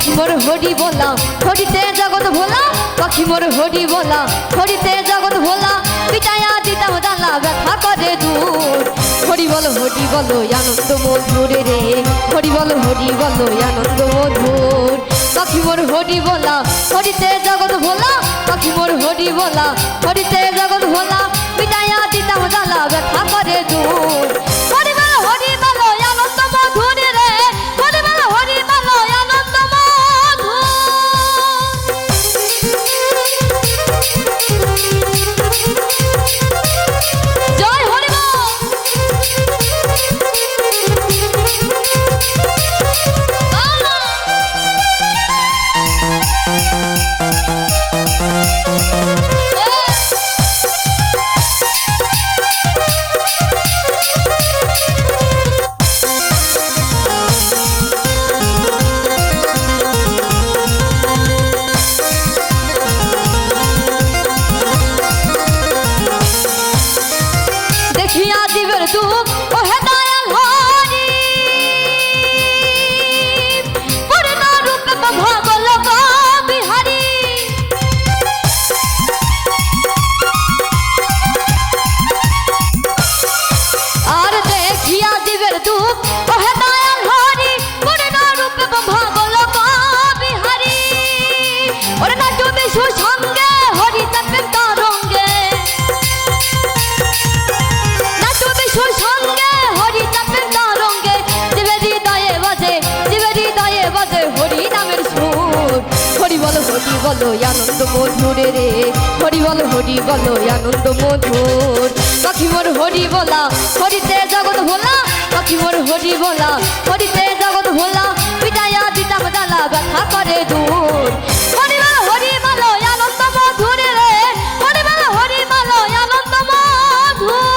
পাখি মোর হরি বলা হরিতে জগৎ ভোলা পাখি মোর হরি বলা হরিতে জগৎ ভোলা পিটাইয়া দিতাম জানলা ব্যথা করে দূর হরি বলো আনন্দ মধুর রে হরি বলো আনন্দ মধুর পাখি মোর হরি বলা হরিতে জগৎ ভোলা পাখি মোর হরি বলা হরিতে জগৎ ভোলা পিটাইয়া দিতাম জানলা ব্যথা করে দূর হরি বলো আনন্দ মধুর রে হরি বলো আনন্দ মধুর জয় হরি দেখিয়া জীবের দুঃখ ও হে দয়াল হরি পূর্ণ রূপে ভগল বিহারী আর দেখিয়া জীবের দুঃখ ও হে দয়াল হরি পূর্ণ রূপে ভগল বিহারী ওরে না তুমি সুসঙ্গে হরি তাপের তরঙ্গে সুসঙ্গে হরি তাপের তরঙ্গে জীবেরি দয়ে বাজে হরি নামের সুর হরি বলো আনন্দ মধুর রে হরি বলো আনন্দ মধুর পাখি মোর হরি বলা হরিতে জগৎ ভোলা পাখি মোর হরি বলা হরিতে জগৎ ভোলা পিটাইয়া দিতাম জ্বালা ব্যথা করে দূর হরি বলো আনন্দ মধুর রে হরি বলো আনন্দ মধুর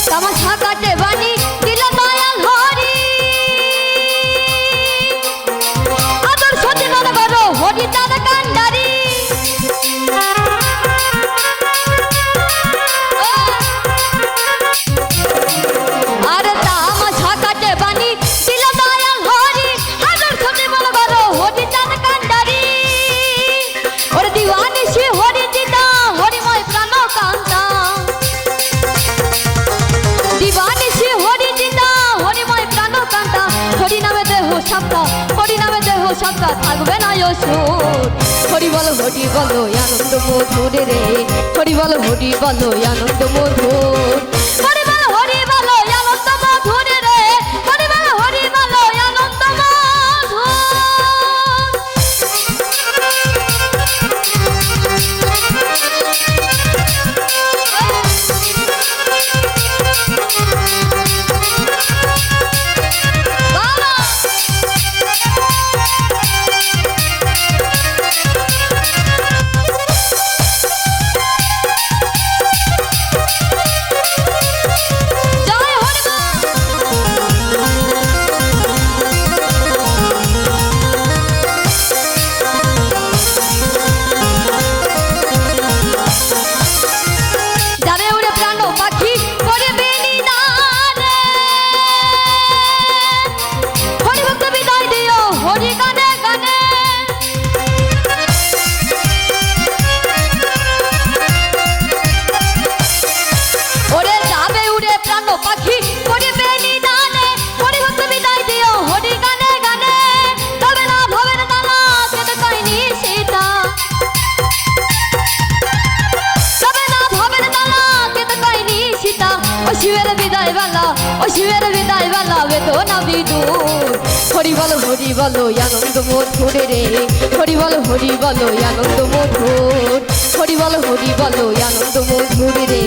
তামাশা কাটে বাণী দিল দয়াল হরি আদর্শ জীবন করো হরি তার কান্ডারি আর তামাশা কাটে বাণী দিল দয়াল হরি আদর্শ জীবন করো হরি তার কান্ডারি ওরে দিওয়ানি সে হরি দিদা হরিময় প্রাণ কান্তা দিবানিশি হরি দিদা হরিময় প্রাণ কান্তা হরি নামে দেহ সাপ্তা থাকবে না অসুর হরি বলো আনন্দ মধুর রে হরি বলো আনন্দ মধুর হরি বলো আনন্দ মধুর রে হরি বলো আনন্দ মধুর শিবের বিদায় বেলা বেদনা বিদূর হরি বলো আনন্দ মধুর রে হরি বলো আনন্দ মধুর হরি বলো আনন্দ মধুর রে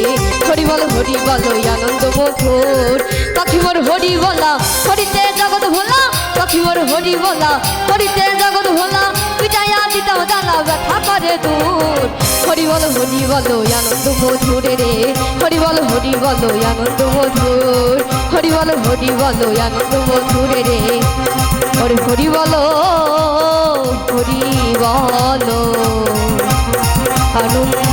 হরি বলো আনন্দ মধুর পাখি মোর হরি বলা হরিতে জগৎ ভোলা পাখি মোর হরি বলা হরিতে জগৎ ভোলা পিটাইয়া দিতাম জ্বালা ব্যথা করে দূর হরি বল আনন্দ মধুরে রে হরি বল আনন্দ মধুর হরি বল আনন্দ মধুরে রে ওরে হরি বল আনন্দ